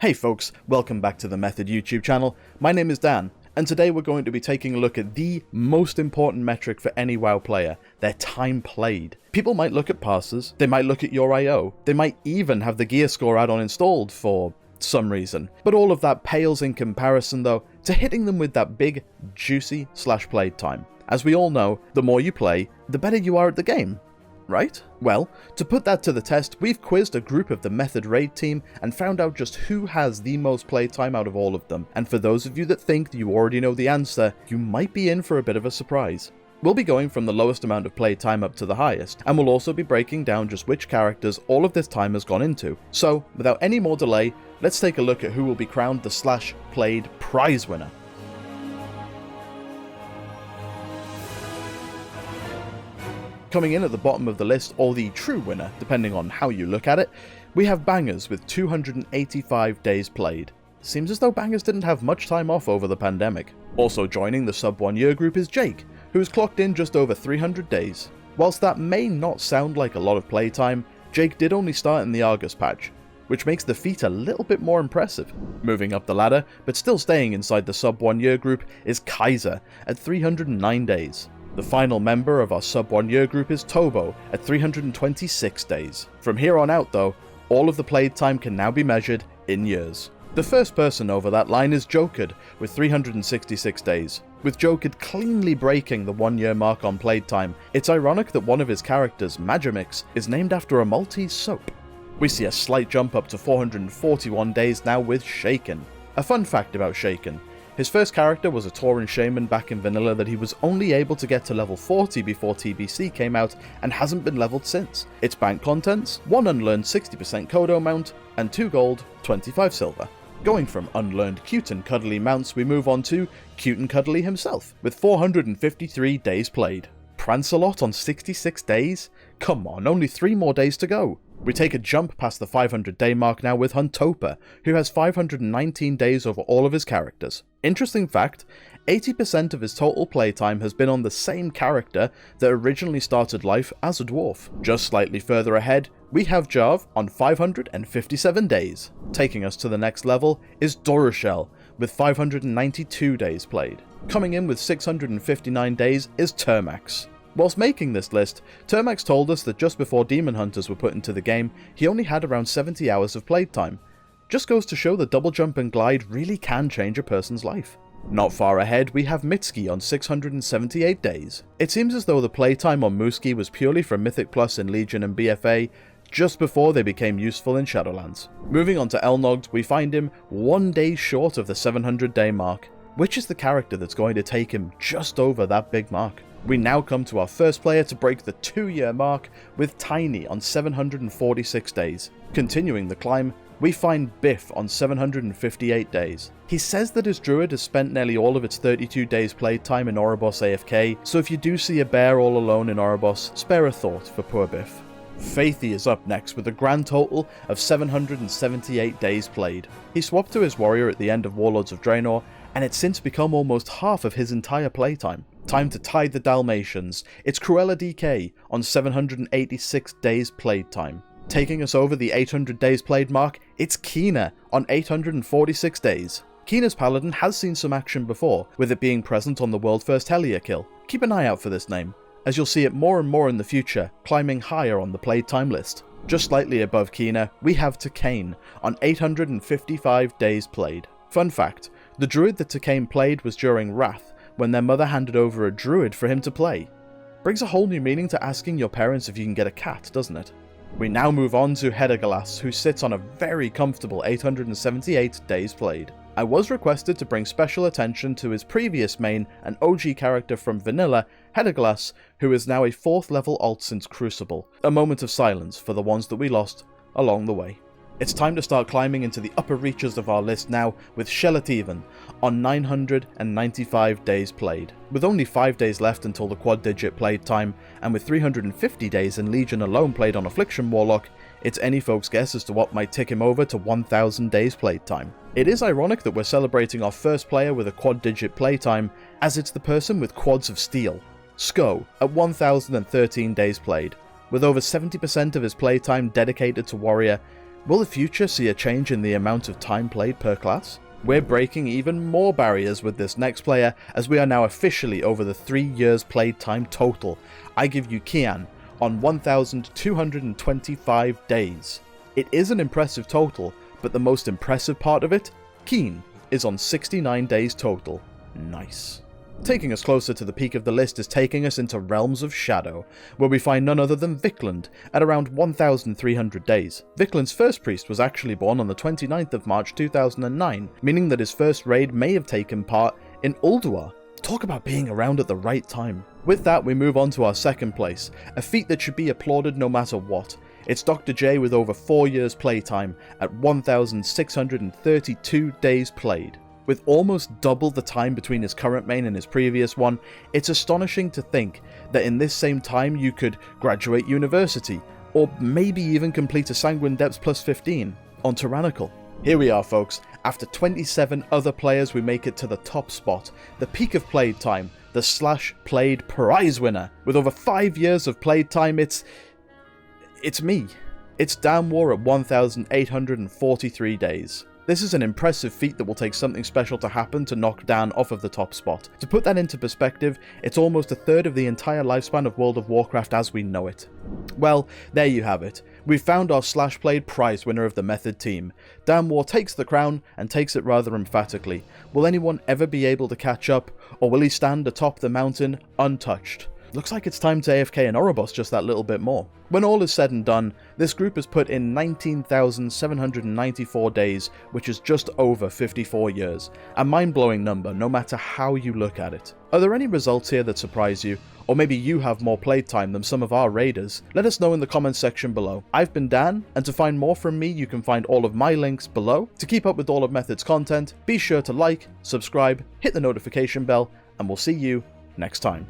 Hey folks, welcome back to the Method YouTube channel. My name is Dan, and today we're going to be taking a look at the most important metric for any WoW player, their time played. People might look at passes, they might look at your IO, they might even have the gear score add-on installed for some reason. But all of that pales in comparison though to hitting them with that big, juicy /played time. As we all know, the more you play, the better you are at the game. Right? Well, to put that to the test, we've quizzed a group of the Method Raid team and found out just who has the most playtime out of all of them. And for those of you that think that you already know the answer, you might be in for a bit of a surprise. We'll be going from the lowest amount of playtime up to the highest, and we'll also be breaking down just which characters all of this time has gone into. So, without any more delay, let's take a look at who will be crowned the /played prize winner. Coming in at the bottom of the list, or the true winner, depending on how you look at it, we have BANGERZ with 285 days played. Seems as though BANGERZ didn't have much time off over the pandemic. Also joining the sub 1 year group is Jake, who has clocked in just over 300 days. Whilst that may not sound like a lot of playtime, Jake did only start in the Argus patch, which makes the feat a little bit more impressive. Moving up the ladder, but still staying inside the sub 1 year group, is KAISER at 309 days. The final member of our sub 1 year group is TOBO at 326 days. From here on out though, all of the played time can now be measured in years. The first person over that line is JOKERD with 366 days. With JOKERD cleanly breaking the 1 year mark on played time, it's ironic that one of his characters, Magimix, is named after a Maltese soap. We see a slight jump up to 441 days now with SHEJKIN. A fun fact about SJELETYVEN: his first character was a Tauren Shaman back in vanilla that he was only able to get to level 40 before TBC came out and hasn't been leveled since. Its bank contents: 1 unlearned 60% Kodo mount and 2 gold, 25 silver. Going from unlearned cute and cuddly mounts, we move on to Cute and Cuddly himself with 453 days played. Prancelot on 66 days? Come on, only 3 more days to go. We take a jump past the 500 day mark now with HUNTOPER, who has 519 days over all of his characters. Interesting fact, 80% of his total playtime has been on the same character that originally started life as a dwarf. Just slightly further ahead, we have JAERV on 557 days. Taking us to the next level is DORULLKJEL with 592 days played. Coming in with 659 days is Termax. Whilst making this list, Termax told us that just before Demon Hunters were put into the game, he only had around 70 hours of playtime. Just goes to show that double jump and glide really can change a person's life. Not far ahead, we have MITZKI on 678 days. It seems as though the playtime on Mooski was purely from Mythic Plus in Legion and BFA, just before they became useful in Shadowlands. Moving on to LNOGHT, we find him 1 day short of the 700 day mark. Which is the character that's going to take him just over that big mark? We now come to our first player to break the 2 year mark with TINIE on 746 days. Continuing the climb, we find BIFF on 758 days. He says that his druid has spent nearly all of its 32 days played time in Oribos AFK, so if you do see a bear all alone in Oribos, spare a thought for poor BIFF. FAITHY is up next with a grand total of 778 days played. He swapped to his warrior at the end of Warlords of Draenor, and it's since become almost half of his entire playtime. Time to tide the Dalmatians. It's CRUELLADK on 786 days played time. Taking us over the 800 days played mark, it's KINA on 846 days. KINA's Paladin has seen some action before, with it being present on the world first Hellier kill. Keep an eye out for this name, as you'll see it more and more in the future, climbing higher on the played time list. Just slightly above KINA, we have TOKAINE on 855 days played. Fun fact, the druid that TOKAINE played was during Wrath, when their mother handed over a druid for him to play. Brings a whole new meaning to asking your parents if you can get a cat, doesn't it? We now move on to HEREGELLAS, who sits on a very comfortable 878 days played. I was requested to bring special attention to his previous main and OG character from vanilla, HEREGELLAS, who is now a 4th level alt since Crucible. A moment of silence for the ones that we lost along the way. It's time to start climbing into the upper reaches of our list now with SJELETYVEN on 995 days played. With only 5 days left until the quad digit played time, and with 350 days in Legion alone played on Affliction Warlock, it's any folks' guess as to what might tick him over to 1000 days played time. It is ironic that we're celebrating our first player with a quad digit playtime, as it's the person with quads of steel, SCO, at 1013 days played. With over 70% of his playtime dedicated to warrior, Will the future see a change in the amount of time played per class? We're breaking even more barriers with this next player, as we are now officially over the 3 years played time total. I give you KIAN on 1,225 days. It is an impressive total, but the most impressive part of it, KIAN, is on 69 days total. Nice. Taking us closer to the peak of the list is taking us into Realms of Shadow, where we find none other than VIKLUND at around 1,300 days. VIKLUND's first priest was actually born on the 29th of March 2009, meaning that his first raid may have taken part in Ulduar. Talk about being around at the right time. With that, we move on to our second place, a feat that should be applauded no matter what. It's DRJAY with over 4 years playtime at 1,632 days played. With almost double the time between his current main and his previous one, it's astonishing to think that in this same time you could graduate university, or maybe even complete a Sanguine Depths plus 15 on Tyrannical. Here we are, folks. After 27 other players, we make it to the top spot, the peak of played time, the Slash Played prize winner. With over 5 years of played time, it's me. It's Danwarr at 1,843 days. This is an impressive feat that will take something special to happen to knock Dan off of the top spot. To put that into perspective, it's almost a third of the entire lifespan of World of Warcraft as we know it. Well, there you have it. We've found our Slash Played prize winner of the Method team. Danwarr takes the crown, and takes it rather emphatically. Will anyone ever be able to catch up, or will he stand atop the mountain untouched? Looks like it's time to AFK an Ouroboros just that little bit more. When all is said and done, this group has put in 19,794 days, which is just over 54 years. A mind-blowing number, no matter how you look at it. Are there any results here that surprise you? Or maybe you have more playtime than some of our raiders? Let us know in the comments section below. I've been Dan, and to find more from me, you can find all of my links below. To keep up with all of Method's content, be sure to like, subscribe, hit the notification bell, and we'll see you next time.